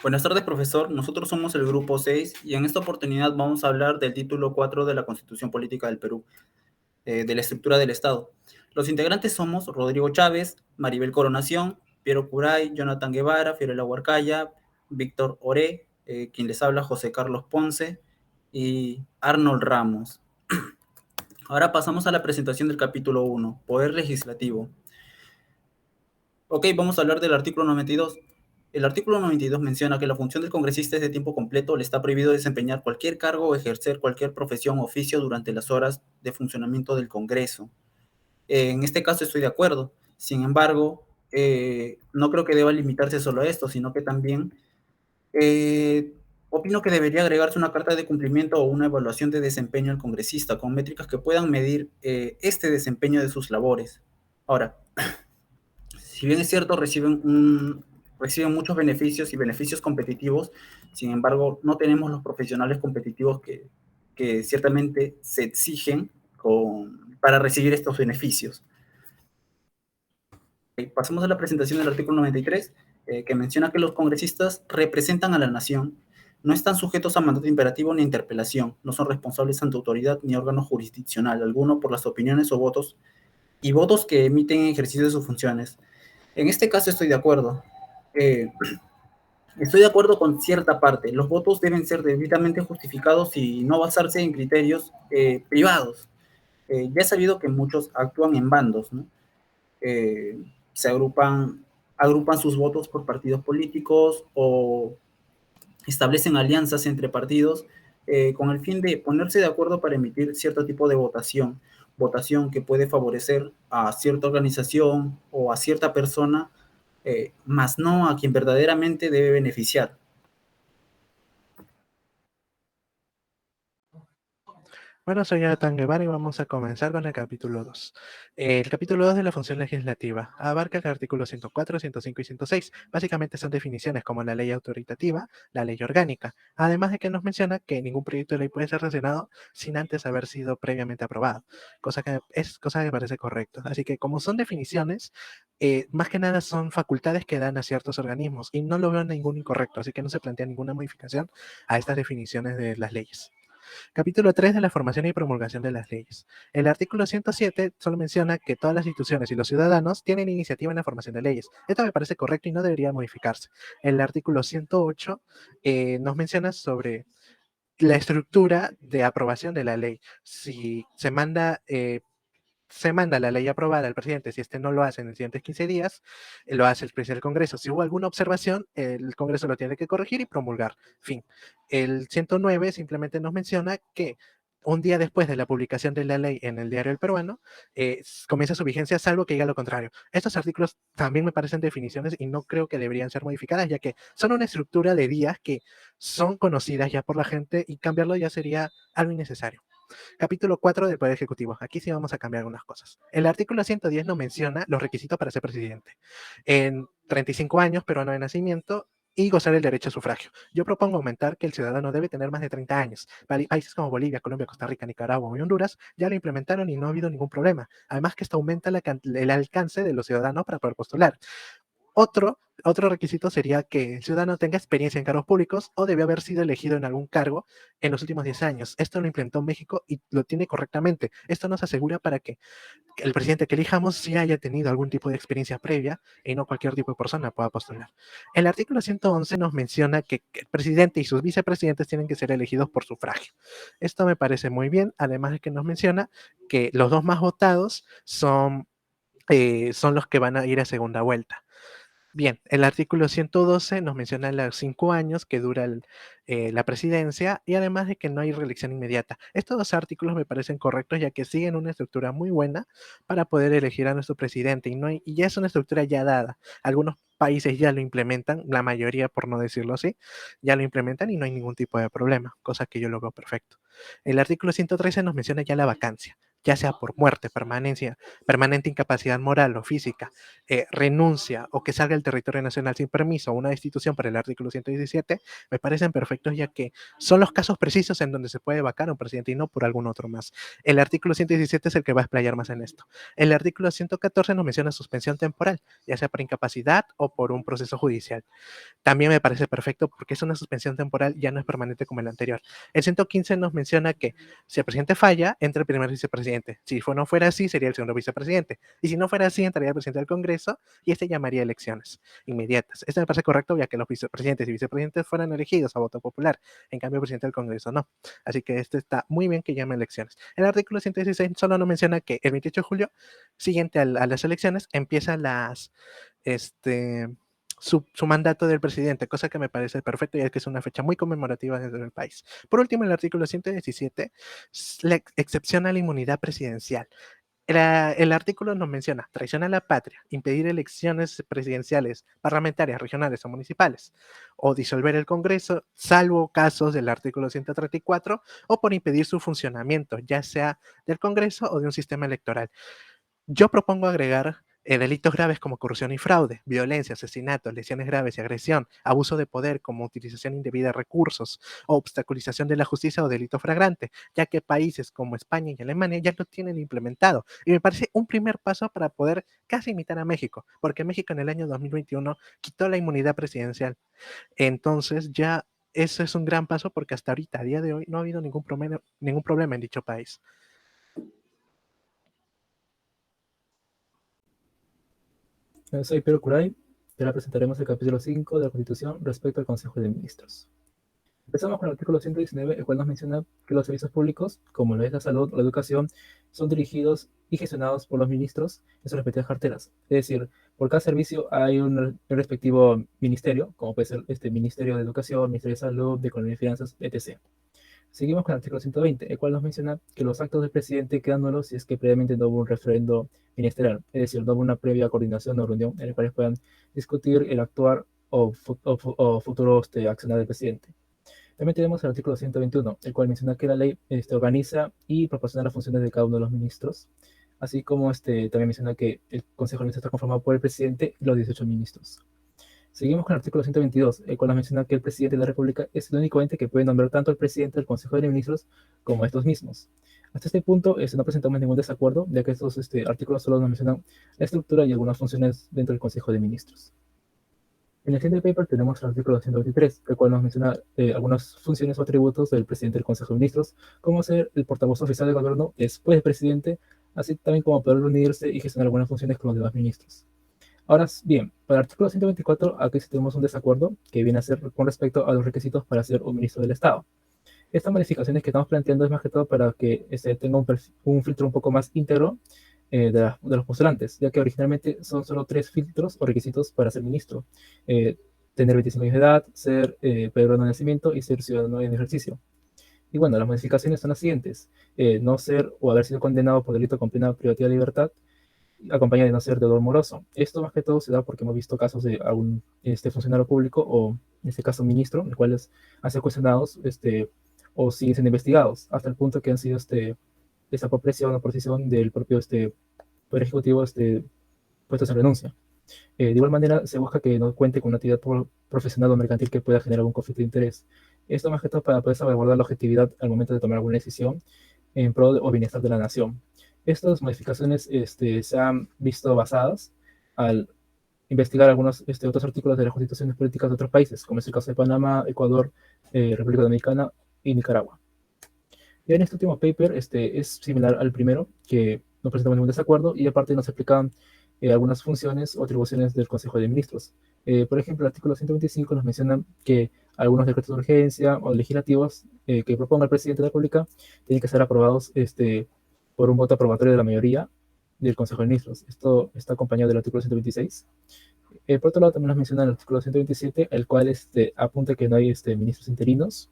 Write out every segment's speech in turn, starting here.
Buenas tardes, profesor. Nosotros somos el grupo 6 y en esta oportunidad vamos a hablar del título 4 de la Constitución Política del Perú, de la estructura del Estado. Los integrantes somos Rodrigo Chávez, Maribel Coronación, Piero Curay, Jonathan Guevara, Fiorella Huarcaya, Víctor Oré, quien les habla José Carlos Ponce y Arnold Ramos. Ahora pasamos a la presentación del capítulo 1, Poder Legislativo. Ok, vamos a hablar del artículo 92. El artículo 92 menciona que la función del congresista es de tiempo completo, le está prohibido desempeñar cualquier cargo o ejercer cualquier profesión o oficio durante las horas de funcionamiento del Congreso. En este caso estoy de acuerdo. Sin embargo, no creo que deba limitarse solo a esto, sino que también opino que debería agregarse una carta de cumplimiento o una evaluación de desempeño al congresista con métricas que puedan medir este desempeño de sus labores. Ahora, si bien es cierto, reciben muchos beneficios y beneficios competitivos, sin embargo, no tenemos los profesionales competitivos que ciertamente se exigen para recibir estos beneficios. Pasamos a la presentación del artículo 93, que menciona que los congresistas representan a la nación, no están sujetos a mandato imperativo ni interpelación, no son responsables ante autoridad ni órgano jurisdiccional alguno por las opiniones o votos que emiten en ejercicio de sus funciones. En este caso estoy de acuerdo. Eh, Estoy de acuerdo con cierta parte. Los votos deben ser debidamente justificados y no basarse en criterios privados. Ya he sabido que muchos actúan en bandos, ¿no? Eh, Se agrupan sus votos por partidos políticos o establecen alianzas entre partidos con el fin de ponerse de acuerdo para emitir cierto tipo de votación que puede favorecer a cierta organización o a cierta persona, más no a quien verdaderamente debe beneficiar. Bueno, soy Jonathan Guevara y vamos a comenzar con el capítulo 2. El capítulo 2 de la función legislativa abarca el artículo 104, 105 y 106. Básicamente son definiciones como la ley autoritativa, la ley orgánica, además de que nos menciona que ningún proyecto de ley puede ser sancionado sin antes haber sido previamente aprobado, cosa que me parece correcto. Así que como son definiciones, más que nada son facultades que dan a ciertos organismos y no lo veo ningún incorrecto, así que no se plantea ninguna modificación a estas definiciones de las leyes. Capítulo 3 de la formación y promulgación de las leyes. El artículo 107 solo menciona que todas las instituciones y los ciudadanos tienen iniciativa en la formación de leyes. Esto me parece correcto y no debería modificarse. El artículo 108 nos menciona sobre la estructura de aprobación de la ley. Si se manda la ley aprobada al presidente, si este no lo hace en los siguientes 15 días, lo hace el presidente del Congreso. Si hubo alguna observación, el Congreso lo tiene que corregir y promulgar. Fin. El 109 simplemente nos menciona que un día después de la publicación de la ley en el diario El Peruano, comienza su vigencia, salvo que diga lo contrario. Estos artículos también me parecen definiciones y no creo que deberían ser modificadas, ya que son una estructura de días que son conocidas ya por la gente y cambiarlo ya sería algo innecesario. Capítulo 4 del Poder Ejecutivo. Aquí sí vamos a cambiar algunas cosas. El artículo 110 nos menciona los requisitos para ser presidente. En 35 años, peruano de nacimiento, y gozar el derecho a sufragio. Yo propongo aumentar que el ciudadano debe tener más de 30 años. Países como Bolivia, Colombia, Costa Rica, Nicaragua y Honduras ya lo implementaron y no ha habido ningún problema. Además que esto aumenta el alcance de los ciudadanos para poder postular. Otro requisito sería que el ciudadano tenga experiencia en cargos públicos o debe haber sido elegido en algún cargo en los últimos 10 años. Esto lo implementó México y lo tiene correctamente. Esto nos asegura para que el presidente que elijamos sí haya tenido algún tipo de experiencia previa y no cualquier tipo de persona pueda postular. El artículo 111 nos menciona que el presidente y sus vicepresidentes tienen que ser elegidos por sufragio. Esto me parece muy bien, además de que nos menciona que los dos más votados son los que van a ir a segunda vuelta. Bien, el artículo 112 nos menciona los 5 años que dura la presidencia y además de que no hay reelección inmediata. Estos dos artículos me parecen correctos ya que siguen una estructura muy buena para poder elegir a nuestro presidente y ya es una estructura ya dada. Algunos países ya lo implementan, la mayoría por no decirlo así, ya lo implementan y no hay ningún tipo de problema, cosa que yo lo veo perfecto. El artículo 113 nos menciona ya la vacancia. ya sea por muerte, permanente incapacidad moral o física, renuncia o que salga del territorio nacional sin permiso o una destitución por el artículo 117, me parecen perfectos, ya que son los casos precisos en donde se puede vacar a un presidente y no por algún otro más. El artículo 117 es el que va a explayar más en esto. El artículo 114 nos menciona suspensión temporal, ya sea por incapacidad o por un proceso judicial. También me parece perfecto porque es una suspensión temporal, ya no es permanente como el anterior. El 115 nos menciona que si el presidente falla, entra el primer vicepresidente. Si no fuera así, sería el segundo vicepresidente. Y si no fuera así, entraría el presidente del Congreso y este llamaría elecciones inmediatas. Esto me parece correcto, ya que los vicepresidentes y vicepresidentes fueran elegidos a voto popular. En cambio, el presidente del Congreso no. Así que este está muy bien que llame elecciones. El artículo 116 solo nos menciona que el 28 de julio, siguiente a las elecciones, empiezan su mandato del presidente, cosa que me parece perfecto, ya que es una fecha muy conmemorativa dentro del país. Por último, el artículo 117 la excepción a la inmunidad presidencial. El artículo nos menciona traición a la patria, impedir elecciones presidenciales, parlamentarias, regionales o municipales, o disolver el Congreso, salvo casos del artículo 134, o por impedir su funcionamiento, ya sea del Congreso o de un sistema electoral. Yo propongo agregar delitos graves como corrupción y fraude, violencia, asesinato, lesiones graves y agresión, abuso de poder como utilización indebida de recursos, obstaculización de la justicia o delito flagrante, ya que países como España y Alemania ya lo tienen implementado. Y me parece un primer paso para poder casi imitar a México, porque México en el año 2021 quitó la inmunidad presidencial. Entonces ya eso es un gran paso porque hasta ahorita, a día de hoy, no ha habido ningún problema en dicho país. Soy Pedro Curay, y ahora presentaremos el capítulo 5 de la Constitución respecto al Consejo de Ministros. Empezamos con el artículo 119, el cual nos menciona que los servicios públicos, como lo es la salud o la educación, son dirigidos y gestionados por los ministros en sus respectivas carteras. Es decir, por cada servicio hay un respectivo ministerio, como puede ser este Ministerio de Educación, Ministerio de Salud, de Economía y Finanzas, etc. Seguimos con el artículo 120, el cual nos menciona que los actos del presidente quedan nulos si es que previamente no hubo un referendo ministerial, es decir, no hubo una previa coordinación o reunión en la cual puedan discutir el actuar o futuro accionar del presidente. También tenemos el artículo 121, el cual menciona que la ley organiza y proporciona las funciones de cada uno de los ministros, así como también menciona que el Consejo de Ministros está conformado por el presidente y los 18 ministros. Seguimos con el artículo 122, el cual nos menciona que el presidente de la República es el único ente que puede nombrar tanto al presidente del Consejo de Ministros como a estos mismos. Hasta este punto no presentamos ningún desacuerdo, ya que estos artículos solo nos mencionan la estructura y algunas funciones dentro del Consejo de Ministros. En el siguiente paper tenemos el artículo 123, el cual nos menciona algunas funciones o atributos del presidente del Consejo de Ministros, como ser el portavoz oficial del gobierno después del presidente, así también como poder reunirse y gestionar algunas funciones con los demás ministros. Ahora bien, para el artículo 124, aquí sí tenemos un desacuerdo que viene a ser con respecto a los requisitos para ser un ministro del Estado. Estas modificaciones que estamos planteando es más que todo para que tenga un filtro un poco más íntegro de los postulantes, ya que originalmente son solo 3 filtros o requisitos para ser ministro. Tener 25 años de edad, ser peruano de nacimiento y ser ciudadano en ejercicio. Y bueno, las modificaciones son las siguientes. No ser o haber sido condenado por delito con pena privativa de libertad, acompañado de no ser deudor moroso. Esto más que todo se da porque hemos visto casos de algún funcionario público o en este caso ministro, los cuales han sido cuestionados o siguen siendo investigados hasta el punto que han sido esa por presión o por decisión del propio Poder Ejecutivo puestos en renuncia. De igual manera, se busca que no cuente con una actividad profesional o mercantil que pueda generar algún conflicto de interés. Esto más que todo para poder salvaguardar la objetividad al momento de tomar alguna decisión en pro o bienestar de la nación. Estas modificaciones se han visto basadas al investigar algunos otros artículos de las constituciones políticas de otros países, como es el caso de Panamá, Ecuador, República Dominicana y Nicaragua. Y en este último paper es similar al primero, que no presentamos ningún desacuerdo y aparte nos explican algunas funciones o atribuciones del Consejo de Ministros. Por ejemplo, el artículo 125 nos menciona que algunos decretos de urgencia o legislativos que proponga el presidente de la República tienen que ser aprobados por un voto aprobatorio de la mayoría del Consejo de Ministros. Esto está acompañado del artículo 126. Por otro lado, también nos menciona el artículo 127, el cual apunta que no hay ministros interinos.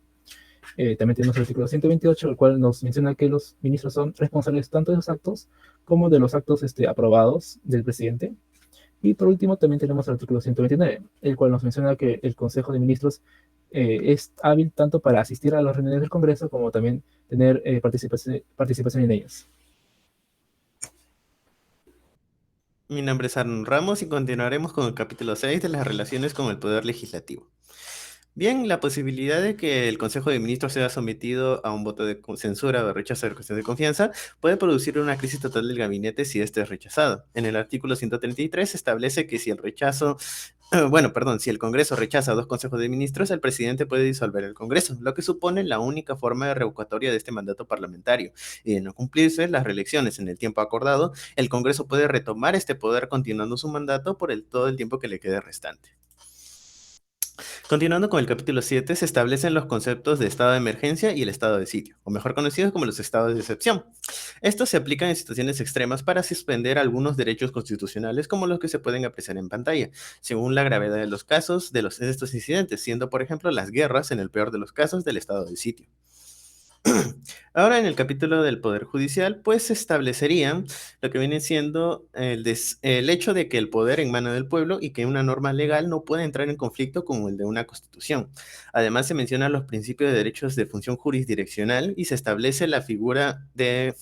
También tenemos el artículo 128, el cual nos menciona que los ministros son responsables tanto de los actos como de los actos aprobados del presidente. Y por último, también tenemos el artículo 129, el cual nos menciona que el Consejo de Ministros es hábil tanto para asistir a las reuniones del Congreso como también tener participación en ellas. Mi nombre es Arnon Ramos y continuaremos con el capítulo 6 de las relaciones con el Poder Legislativo. Bien, la posibilidad de que el Consejo de Ministros sea sometido a un voto de censura o de rechazo de la cuestión de confianza puede producir una crisis total del gabinete si este es rechazado. En el artículo 133 se establece que si el rechazo, si el Congreso rechaza a dos consejos de ministros, el presidente puede disolver el Congreso, lo que supone la única forma de revocatoria de este mandato parlamentario. Y de no cumplirse las reelecciones en el tiempo acordado, el Congreso puede retomar este poder continuando su mandato por todo el tiempo que le quede restante. Continuando con el capítulo 7, se establecen los conceptos de estado de emergencia y el estado de sitio, o mejor conocidos como los estados de excepción. Estos se aplican en situaciones extremas para suspender algunos derechos constitucionales como los que se pueden apreciar en pantalla, según la gravedad de los casos de estos incidentes, siendo por ejemplo las guerras en el peor de los casos del estado de sitio. Ahora en el capítulo del Poder Judicial, pues se establecerían lo que viene siendo el hecho de que el poder en mano del pueblo y que una norma legal no puede entrar en conflicto con el de una constitución. Además se mencionan los principios de derechos de función jurisdiccional y se establece la figura del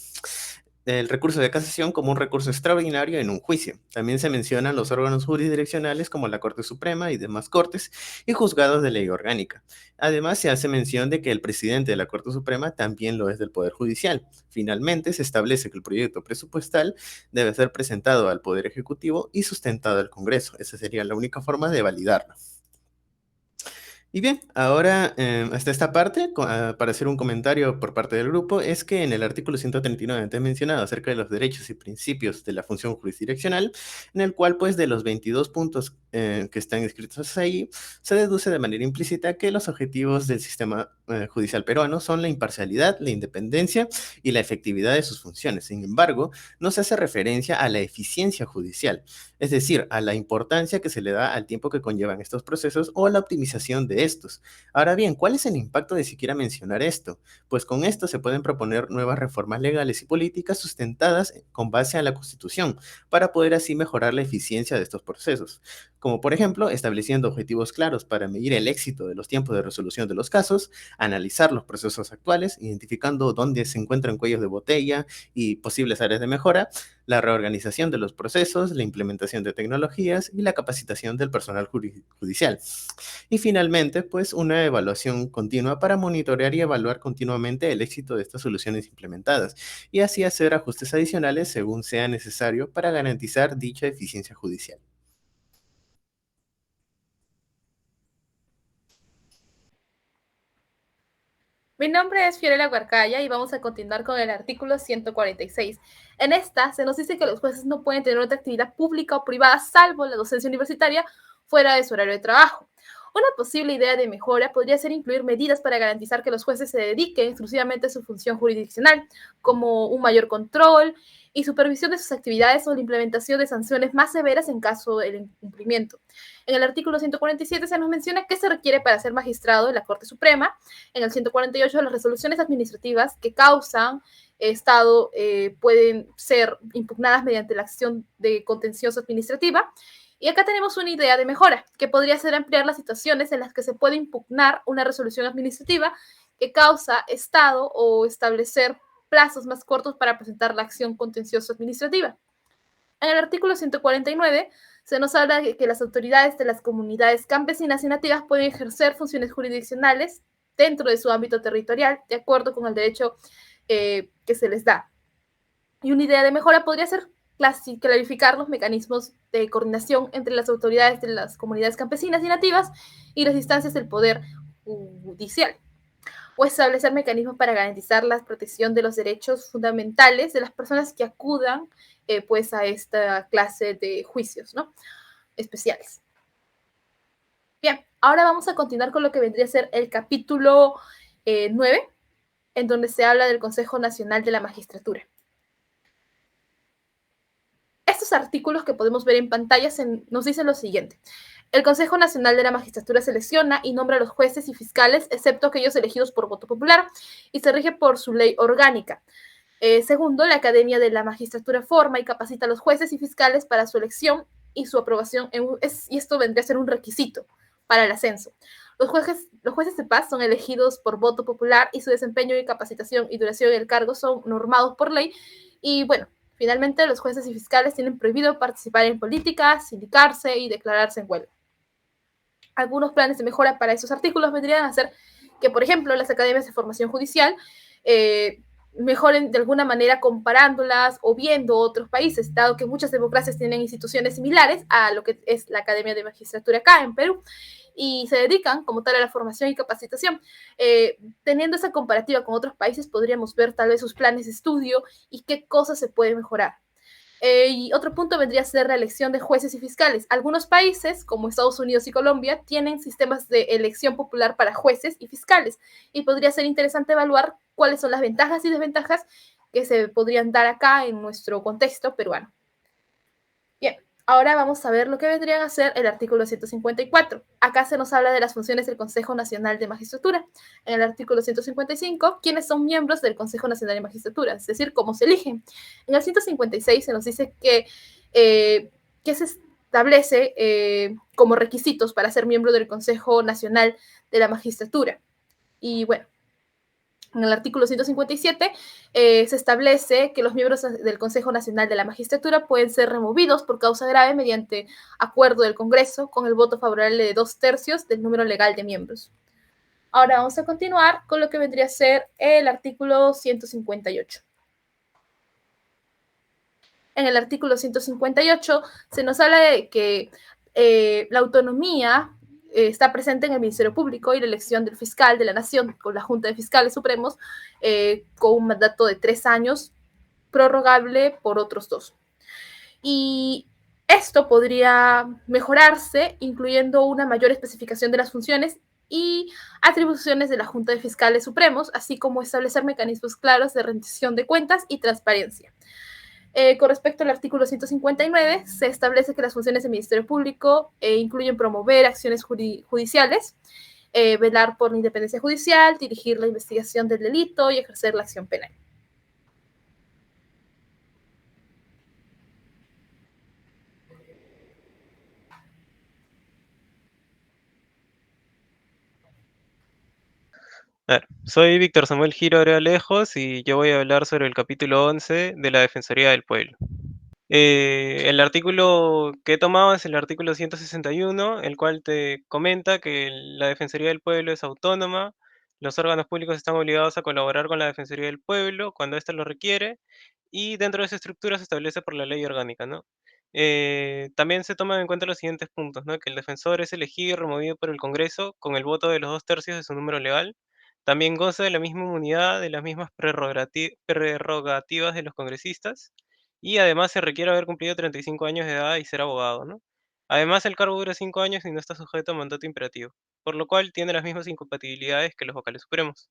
recurso de casación como un recurso extraordinario en un juicio. También se mencionan los órganos jurisdiccionales como la Corte Suprema y demás cortes y juzgados de ley orgánica. Además, se hace mención de que el presidente de la Corte Suprema también lo es del Poder Judicial. Finalmente, se establece que el proyecto presupuestal debe ser presentado al Poder Ejecutivo y sustentado al Congreso. Esa sería la única forma de validarlo. Y bien, ahora hasta esta parte, para hacer un comentario por parte del grupo, es que en el artículo 139 antes mencionado acerca de los derechos y principios de la función jurisdiccional, en el cual pues de los 22 puntos que están escritos ahí, se deduce de manera implícita que los objetivos del sistema judicial peruano son la imparcialidad, la independencia y la efectividad de sus funciones. Sin embargo, no se hace referencia a la eficiencia judicial, es decir, a la importancia que se le da al tiempo que conllevan estos procesos o a la optimización de estos. Ahora bien, ¿cuál es el impacto de siquiera mencionar esto? Pues con esto se pueden proponer nuevas reformas legales y políticas sustentadas con base a la Constitución, para poder así mejorar la eficiencia de estos procesos, como por ejemplo estableciendo objetivos claros para medir el éxito de los tiempos de resolución de los casos, analizar los procesos actuales, identificando dónde se encuentran cuellos de botella y posibles áreas de mejora, la reorganización de los procesos, la implementación de tecnologías y la capacitación del personal judicial. Y finalmente, pues una evaluación continua para monitorear y evaluar continuamente el éxito de estas soluciones implementadas y así hacer ajustes adicionales según sea necesario para garantizar dicha eficiencia judicial. Mi nombre es Fiorella Guarcaya y vamos a continuar con el artículo 146. En esta se nos dice que los jueces no pueden tener otra actividad pública o privada salvo la docencia universitaria fuera de su horario de trabajo. Una posible idea de mejora podría ser incluir medidas para garantizar que los jueces se dediquen exclusivamente a su función jurisdiccional, como un mayor control y supervisión de sus actividades o la implementación de sanciones más severas en caso del incumplimiento. En el artículo 147 se nos menciona qué se requiere para ser magistrado de la Corte Suprema. En el 148 las resoluciones administrativas que causan estado pueden ser impugnadas mediante la acción de contencioso administrativa. Y acá tenemos una idea de mejora, que podría ser ampliar las situaciones en las que se puede impugnar una resolución administrativa que causa estado o establecer plazos más cortos para presentar la acción contencioso administrativa. En el artículo 149 se nos habla de que las autoridades de las comunidades campesinas y nativas pueden ejercer funciones jurisdiccionales dentro de su ámbito territorial, de acuerdo con el derecho que se les da. Y una idea de mejora podría ser clarificar los mecanismos de coordinación entre las autoridades de las comunidades campesinas y nativas y las instancias del poder judicial, o establecer mecanismos para garantizar la protección de los derechos fundamentales de las personas que acudan pues a esta clase de juicios, ¿no?, especiales. Bien, ahora vamos a continuar con lo que vendría a ser el capítulo 9, en donde se habla del Consejo Nacional de la Magistratura. Estos artículos que podemos ver en pantalla nos dicen lo siguiente. El Consejo Nacional de la Magistratura selecciona y nombra a los jueces y fiscales, excepto aquellos elegidos por voto popular, y se rige por su ley orgánica. Segundo, la Academia de la Magistratura forma y capacita a los jueces y fiscales para su elección y su aprobación, y esto vendría a ser un requisito para el ascenso. Los jueces de paz son elegidos por voto popular y su desempeño y capacitación y duración del cargo son normados por ley. Y bueno, Finalmente, los jueces y fiscales tienen prohibido participar en política, sindicarse y declararse en huelga. Algunos planes de mejora para esos artículos vendrían a ser que, por ejemplo, las academias de formación judicial mejoren de alguna manera comparándolas o viendo otros países, dado que muchas democracias tienen instituciones similares a lo que es la Academia de Magistratura acá en Perú, y se dedican como tal a la formación y capacitación. Teniendo esa comparativa con otros países, podríamos ver tal vez sus planes de estudio y qué cosas se pueden mejorar. Y otro punto vendría a ser la elección de jueces y fiscales. Algunos países, como Estados Unidos y Colombia, tienen sistemas de elección popular para jueces y fiscales, y podría ser interesante evaluar cuáles son las ventajas y desventajas que se podrían dar acá en nuestro contexto peruano. Bien, ahora vamos a ver lo que vendrían a ser el artículo 154. Acá se nos habla de las funciones del Consejo Nacional de Magistratura. En el artículo 155, ¿quiénes son miembros del Consejo Nacional de Magistratura? Es decir, cómo se eligen. En el 156 se nos dice que se establece como requisitos para ser miembro del Consejo Nacional de la Magistratura. Y bueno, en el artículo 157 se establece que los miembros del Consejo Nacional de la Magistratura pueden ser removidos por causa grave mediante acuerdo del Congreso con el voto favorable de 2/3 del número legal de miembros. Ahora vamos a continuar con lo que vendría a ser el artículo 158. En el artículo 158 se nos habla de que la autonomía está presente en el Ministerio Público y la elección del fiscal de la Nación con la Junta de Fiscales Supremos con un mandato de 3 años, prorrogable por otros 2. Y esto podría mejorarse incluyendo una mayor especificación de las funciones y atribuciones de la Junta de Fiscales Supremos, así como establecer mecanismos claros de rendición de cuentas y transparencia. Con respecto al artículo 159, se establece que las funciones del Ministerio Público incluyen promover acciones judiciales, velar por la independencia judicial, dirigir la investigación del delito y ejercer la acción penal. A ver, soy Víctor Samuel Giro Lejos y yo voy a hablar sobre el capítulo 11 de la Defensoría del Pueblo. El artículo que he tomado es el artículo 161, el cual te comenta que la Defensoría del Pueblo es autónoma, los órganos públicos están obligados a colaborar con la Defensoría del Pueblo cuando ésta lo requiere, y dentro de esa estructura se establece por la ley orgánica, ¿no? También se toman en cuenta los siguientes puntos, ¿no? Que el defensor es elegido y removido por el Congreso con el voto de los 2/3 de su número legal. También goza de la misma inmunidad, de las mismas prerrogativas de los congresistas, y además se requiere haber cumplido 35 años de edad y ser abogado, ¿no? Además, el cargo dura 5 años y no está sujeto a mandato imperativo, por lo cual tiene las mismas incompatibilidades que los vocales supremos.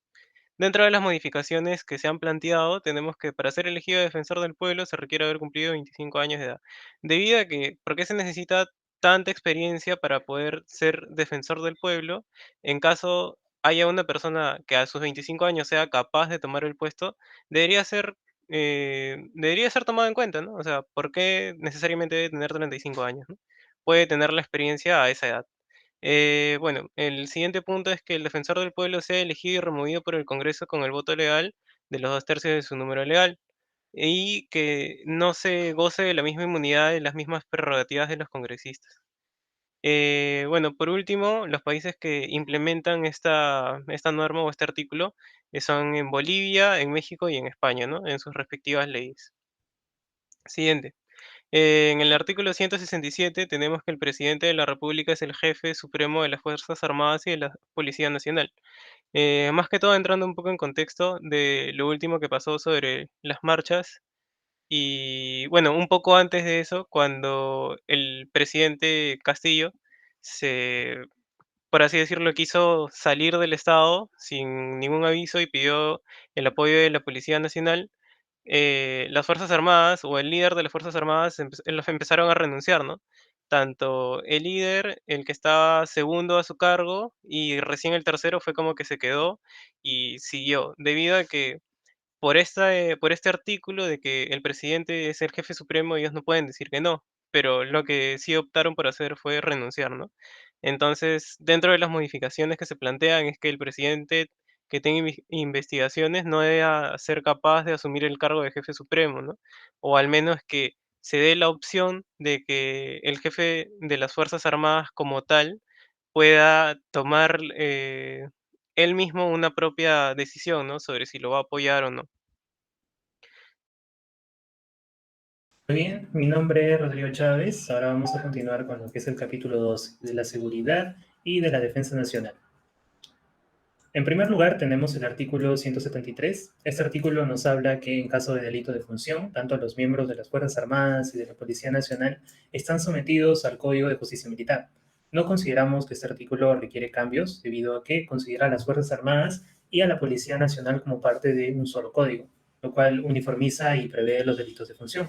Dentro de las modificaciones que se han planteado, tenemos que para ser elegido defensor del pueblo se requiere haber cumplido 25 años de edad. Debido a que, ¿por qué se necesita tanta experiencia para poder ser defensor del pueblo? En caso haya una persona que a sus 25 años sea capaz de tomar el puesto, debería ser, debería ser tomado en cuenta, ¿no? O sea, ¿por qué necesariamente debe tener 35 años, ¿no? Puede tener la experiencia a esa edad. Bueno, el siguiente punto es que el defensor del pueblo sea elegido y removido por el Congreso con el voto legal de los 2/3 de su número legal, y que no se goce de la misma inmunidad y las mismas prerrogativas de los congresistas. Bueno, por último, los países que implementan esta norma o este artículo son en Bolivia, en México y en España, ¿no? En sus respectivas leyes. Siguiente. En el artículo 167 tenemos que el presidente de la República es el jefe supremo de las Fuerzas Armadas y de la Policía Nacional. Más que todo entrando un poco en contexto de lo último que pasó sobre las marchas y bueno, un poco antes de eso, cuando el presidente Castillo se, por así decirlo, quiso salir del Estado sin ningún aviso y pidió el apoyo de la Policía Nacional. Las Fuerzas Armadas o el líder de las Fuerzas Armadas los empezaron a renunciar, ¿no? Tanto el líder, el que estaba segundo a su cargo, y recién el tercero fue como que se quedó y siguió, debido a que por este artículo de que el presidente es el jefe supremo, ellos no pueden decir que no, pero lo que sí optaron por hacer fue renunciar, ¿no? Entonces, dentro de las modificaciones que se plantean es que el presidente que tenga investigaciones no deba ser capaz de asumir el cargo de jefe supremo, ¿no? O al menos que se dé la opción de que el jefe de las Fuerzas Armadas como tal pueda tomar él mismo una propia decisión, ¿no? Sobre si lo va a apoyar o no. Muy bien, mi nombre es Rodrigo Chávez. Ahora vamos a continuar con lo que es el capítulo 2 de la seguridad y de la defensa nacional. En primer lugar, tenemos el artículo 173. Este artículo nos habla que en caso de delito de función, tanto los miembros de las Fuerzas Armadas y de la Policía Nacional están sometidos al Código de Justicia Militar. No consideramos que este artículo requiere cambios, debido a que considera a las Fuerzas Armadas y a la Policía Nacional como parte de un solo código, lo cual uniformiza y prevé los delitos de función.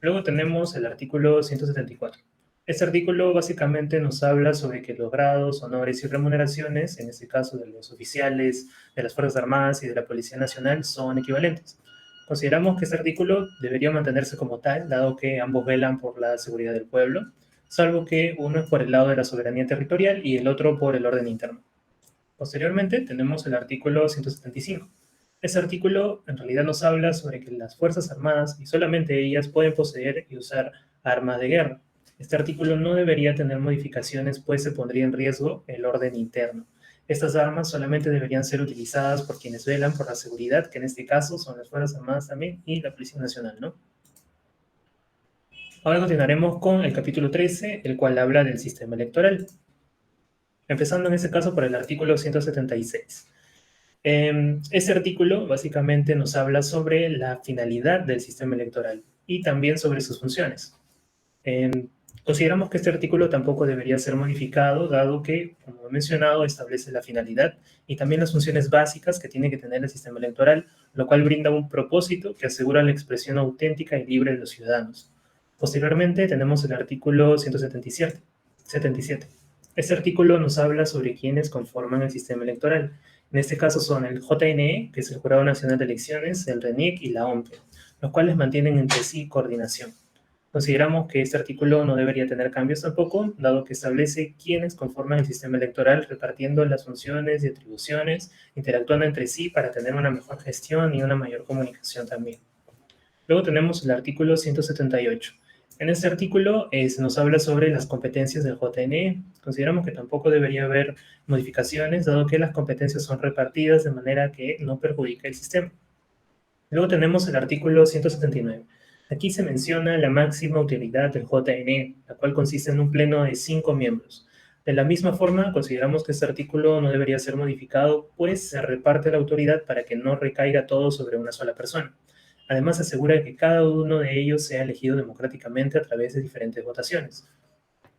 Luego tenemos el artículo 174. Este artículo básicamente nos habla sobre que los grados, honores y remuneraciones, en este caso de los oficiales de las Fuerzas Armadas y de la Policía Nacional, son equivalentes. Consideramos que este artículo debería mantenerse como tal, dado que ambos velan por la seguridad del pueblo, salvo que uno es por el lado de la soberanía territorial y el otro por el orden interno. Posteriormente tenemos el artículo 175. Este artículo en realidad nos habla sobre que las Fuerzas Armadas, y solamente ellas, pueden poseer y usar armas de guerra. Este artículo no debería tener modificaciones, pues se pondría en riesgo el orden interno. Estas armas solamente deberían ser utilizadas por quienes velan por la seguridad, que en este caso son las Fuerzas Armadas también y la Policía Nacional, ¿no? Ahora continuaremos con el capítulo 13, el cual habla del sistema electoral. Empezando en este caso por el artículo 176. Este artículo básicamente nos habla sobre la finalidad del sistema electoral y también sobre sus funciones. Consideramos que este artículo tampoco debería ser modificado, dado que, como he mencionado, establece la finalidad y también las funciones básicas que tiene que tener el sistema electoral, lo cual brinda un propósito que asegura la expresión auténtica y libre de los ciudadanos. Posteriormente tenemos el artículo 177. Este artículo nos habla sobre quienes conforman el sistema electoral. En este caso son el JNE, que es el Jurado Nacional de Elecciones, el RENIEC y la OMPE, los cuales mantienen entre sí coordinación. Consideramos que este artículo no debería tener cambios tampoco, dado que establece quiénes conforman el sistema electoral, repartiendo las funciones y atribuciones, interactuando entre sí para tener una mejor gestión y una mayor comunicación también. Luego tenemos el artículo 178. En este artículo se nos habla sobre las competencias del JNE. Consideramos que tampoco debería haber modificaciones, dado que las competencias son repartidas de manera que no perjudica el sistema. Luego tenemos el artículo 179. Aquí se menciona la máxima utilidad del JNE, la cual consiste en un pleno de 5 miembros. De la misma forma, consideramos que este artículo no debería ser modificado, pues se reparte la autoridad para que no recaiga todo sobre una sola persona. Además, asegura que cada uno de ellos sea elegido democráticamente a través de diferentes votaciones.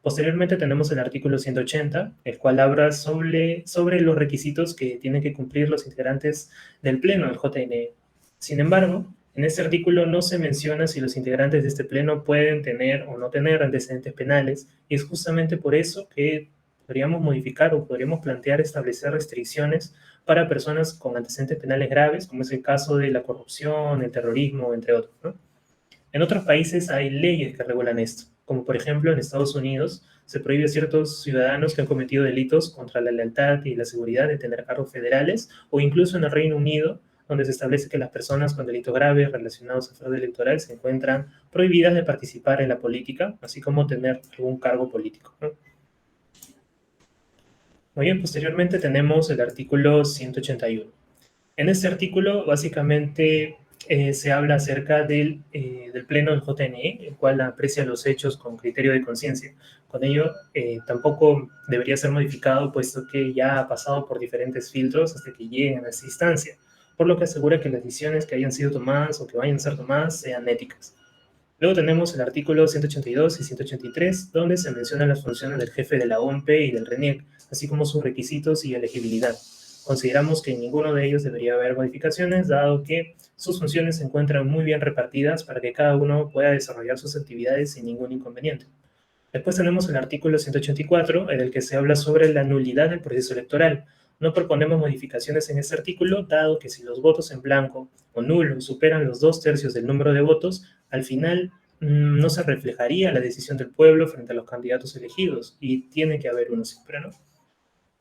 Posteriormente tenemos el artículo 180, el cual habla sobre los requisitos que tienen que cumplir los integrantes del Pleno del JNE. Sin embargo, en este artículo no se menciona si los integrantes de este Pleno pueden tener o no tener antecedentes penales, y es justamente por eso que podríamos modificar o podríamos plantear establecer restricciones para personas con antecedentes penales graves, como es el caso de la corrupción, el terrorismo, entre otros, ¿no? En otros países hay leyes que regulan esto, como por ejemplo en Estados Unidos se prohíbe a ciertos ciudadanos que han cometido delitos contra la lealtad y la seguridad de tener cargos federales, o incluso en el Reino Unido, donde se establece que las personas con delitos graves relacionados a fraude electoral se encuentran prohibidas de participar en la política, así como tener algún cargo político, ¿no? Muy bien, posteriormente tenemos el artículo 181. En este artículo, básicamente, se habla acerca del Pleno del JNE, el cual aprecia los hechos con criterio de conciencia. Con ello, tampoco debería ser modificado, puesto que ya ha pasado por diferentes filtros hasta que lleguen a esa instancia, por lo que asegura que las decisiones que hayan sido tomadas o que vayan a ser tomadas sean éticas. Luego tenemos el artículo 182 y 183, donde se mencionan las funciones del jefe de la OMPE y del RENIEC, así como sus requisitos y elegibilidad. Consideramos que en ninguno de ellos debería haber modificaciones, dado que sus funciones se encuentran muy bien repartidas para que cada uno pueda desarrollar sus actividades sin ningún inconveniente. Después tenemos el artículo 184, en el que se habla sobre la nulidad del proceso electoral. No proponemos modificaciones en este artículo, dado que si los votos en blanco o nulo superan los 2/3 del número de votos, al final no se reflejaría la decisión del pueblo frente a los candidatos elegidos, y tiene que haber uno siempre, ¿no?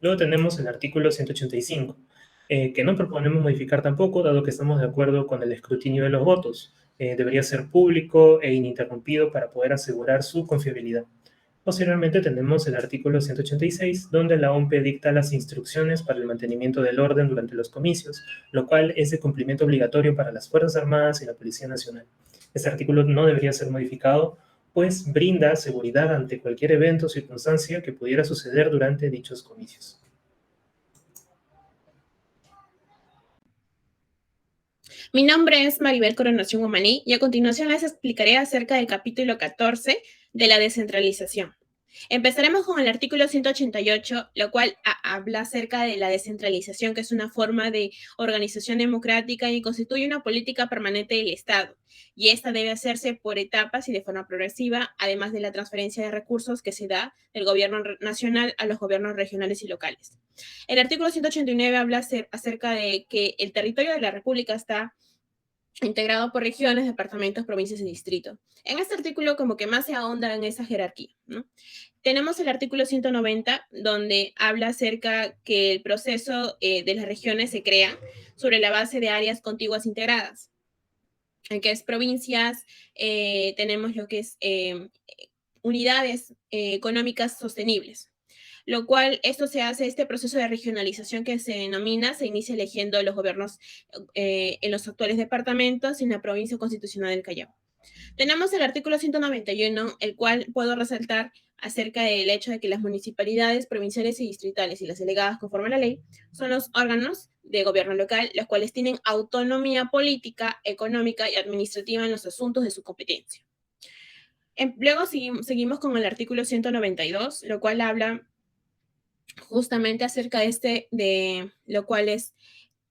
Luego tenemos el artículo 185. que no proponemos modificar tampoco, dado que estamos de acuerdo con el escrutinio de los votos. Debería ser público e ininterrumpido para poder asegurar su confiabilidad. Posteriormente tenemos el artículo 186, donde la OMP dicta las instrucciones para el mantenimiento del orden durante los comicios, lo cual es de cumplimiento obligatorio para las Fuerzas Armadas y la Policía Nacional. Este artículo no debería ser modificado, pues brinda seguridad ante cualquier evento o circunstancia que pudiera suceder durante dichos comicios. Mi nombre es Maribel Coronación Humaní y a continuación les explicaré acerca del capítulo 14 de la descentralización. Empezaremos con el artículo 188, lo cual habla acerca de la descentralización, que es una forma de organización democrática y constituye una política permanente del Estado. Y esta debe hacerse por etapas y de forma progresiva, además de la transferencia de recursos que se da del gobierno nacional a los gobiernos regionales y locales. El artículo 189 habla acerca de que el territorio de la República está integrado por regiones, departamentos, provincias y distritos. En este artículo como que más se ahonda en esa jerarquía, ¿no? Tenemos el artículo 190, donde habla acerca que el proceso de las regiones se crea sobre la base de áreas contiguas integradas, que es provincias, tenemos lo que es unidades económicas sostenibles, lo cual esto se hace, este proceso de regionalización que se denomina, se inicia eligiendo los gobiernos en los actuales departamentos y en la provincia constitucional del Callao. Tenemos el artículo 191, el cual puedo resaltar acerca del hecho de que las municipalidades provinciales y distritales y las delegadas conforme a la ley son los órganos de gobierno local, los cuales tienen autonomía política, económica y administrativa en los asuntos de su competencia. Luego seguimos con el artículo 192, lo cual habla justamente acerca de lo cual es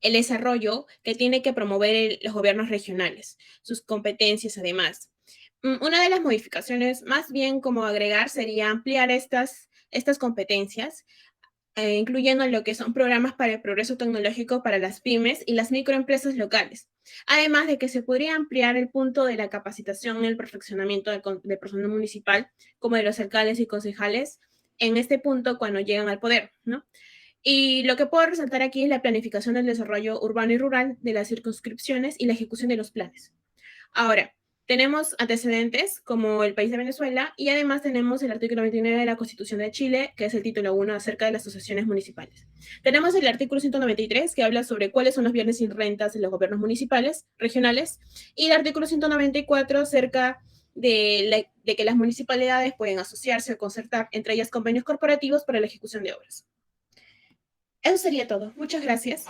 el desarrollo que tiene que promover los gobiernos regionales, sus competencias además. Una de las modificaciones, más bien como agregar, sería ampliar estas competencias, incluyendo lo que son programas para el progreso tecnológico para las pymes y las microempresas locales. Además de que se podría ampliar el punto de la capacitación y el perfeccionamiento del personal municipal, como de los alcaldes y concejales, en este punto cuando llegan al poder, ¿no? Y lo que puedo resaltar aquí es la planificación del desarrollo urbano y rural de las circunscripciones y la ejecución de los planes. Ahora, tenemos antecedentes como el país de Venezuela y además tenemos el artículo 29 de la Constitución de Chile, que es el título 1 acerca de las asociaciones municipales. Tenemos el artículo 193 que habla sobre cuáles son los bienes y rentas de los gobiernos municipales, regionales, y el artículo 194 acerca de que las municipalidades pueden asociarse o concertar entre ellas convenios corporativos para la ejecución de obras. Eso sería todo. Muchas gracias.